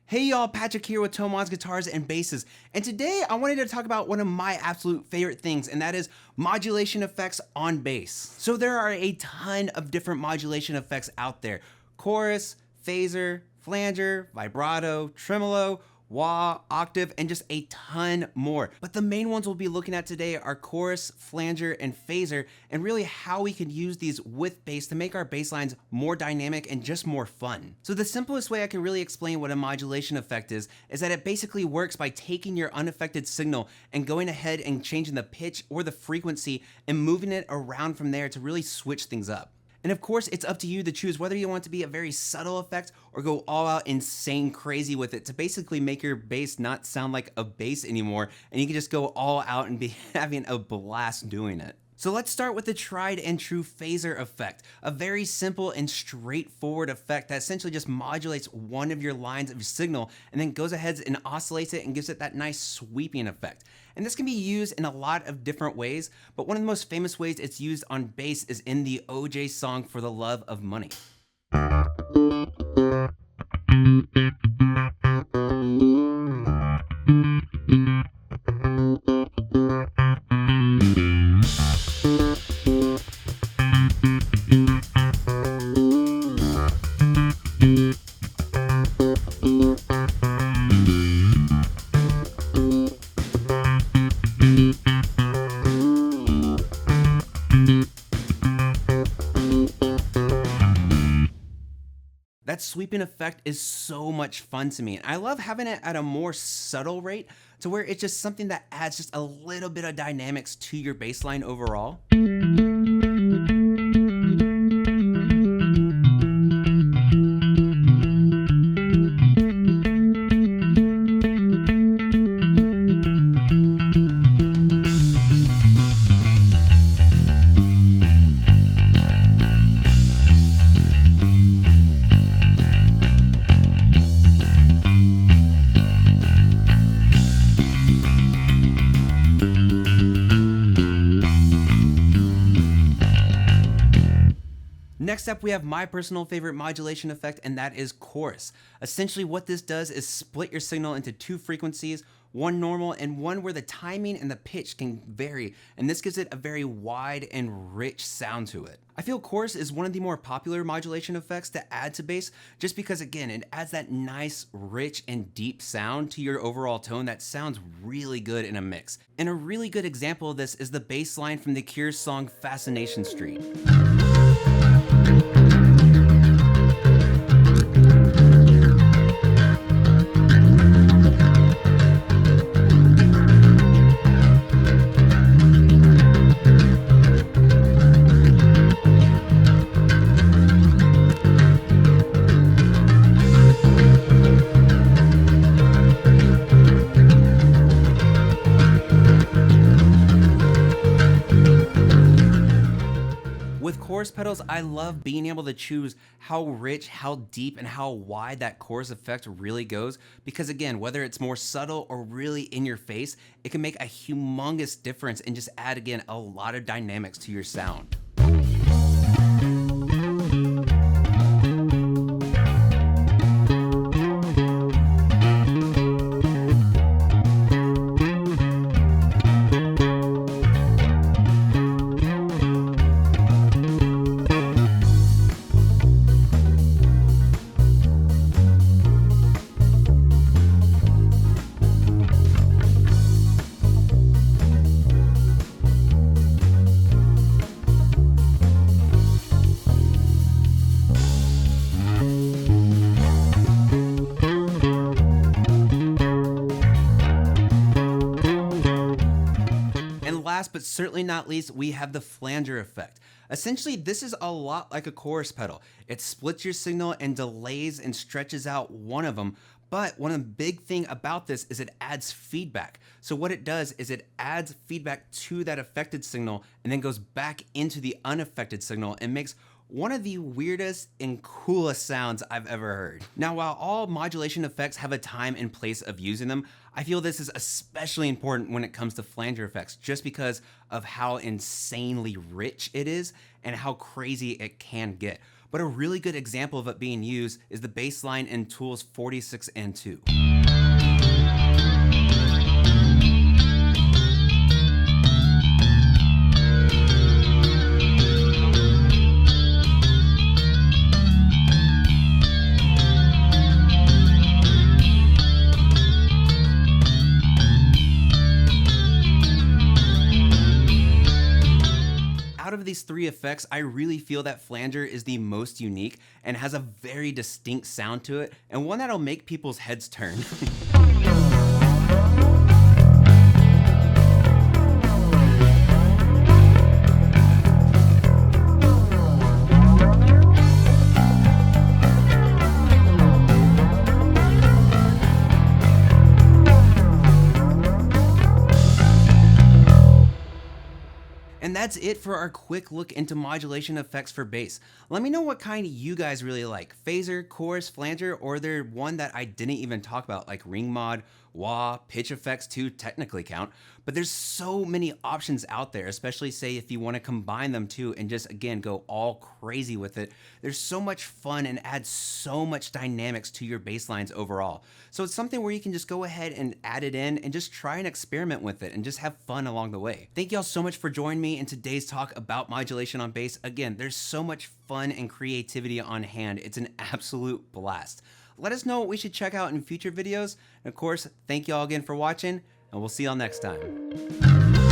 Hey y'all, Patrick here with Thomann's Guitars and Basses, and today I wanted to talk about one of my absolute favorite things, and that is modulation effects on bass. So there are a ton of different modulation effects out there: chorus, phaser, flanger, vibrato, tremolo, wah, octave, and just a ton more. But the main ones we'll be looking at today are chorus, flanger, and phaser, and really how we can use these with bass to make our bass lines more dynamic and just more fun. So the simplest way I can really explain what a modulation effect is that it basically works by taking your unaffected signal and going ahead and changing the pitch or the frequency and moving it around from there to really switch things up. And of course, it's up to you to choose whether you want it to be a very subtle effect or go all out insane crazy with it to basically make your bass not sound like a bass anymore, and you can just go all out and be having a blast doing it. So let's start with the tried and true phaser effect, a very simple and straightforward effect that essentially just modulates one of your lines of signal and then goes ahead and oscillates it and gives it that nice sweeping effect. And this can be used in a lot of different ways, but one of the most famous ways it's used on bass is in the OJ song For the Love of Money. That sweeping effect is so much fun to me, and I love having it at a more subtle rate to where it's just something that adds just a little bit of dynamics to your bass line overall. Next up, we have my personal favorite modulation effect, and that is chorus. Essentially, what this does is split your signal into two frequencies, one normal and one where the timing and the pitch can vary, and this gives it a very wide and rich sound to it. I feel chorus is one of the more popular modulation effects to add to bass, just because again, it adds that nice, rich, and deep sound to your overall tone that sounds really good in a mix. And a really good example of this is the bass line from The Cure's song Fascination Street. With chorus pedals, I love being able to choose how rich, how deep, and how wide that chorus effect really goes, because again, whether it's more subtle or really in your face, it can make a humongous difference and just add again a lot of dynamics to your sound. Last but certainly not least, we have the flanger effect. Essentially, this is a lot like a chorus pedal. It splits your signal and delays and stretches out one of them, but one of the big thing about this is it adds feedback. So what it does is it adds feedback to that affected signal and then goes back into the unaffected signal and makes one of the weirdest and coolest sounds I've ever heard. Now, while all modulation effects have a time and place of using them, I feel this is especially important when it comes to flanger effects, just because of how insanely rich it is and how crazy it can get. but a really good example of it being used is the bassline in Tools 46 and 2. Out of these three effects, I really feel that Flanger is the most unique and has a very distinct sound to it, and one that'll make people's heads turn. And that's it for our quick look into modulation effects for bass. Let me know what kind you guys really like. Phaser, chorus, flanger, or there one that I didn't even talk about, like ring mod, wah, pitch effects too technically count. But there's so many options out there, especially say if you want to combine them too and just again go all crazy with it. There's so much fun and adds so much dynamics to your bass lines overall. So it's something where you can just go ahead and add it in and just try and experiment with it and just have fun along the way. Thank y'all so much for joining me in today's talk about modulation on bass. Again, there's so much fun and creativity on hand. It's an absolute blast. Let us know what we should check out in future videos. And of course, thank y'all again for watching, and we'll see y'all next time.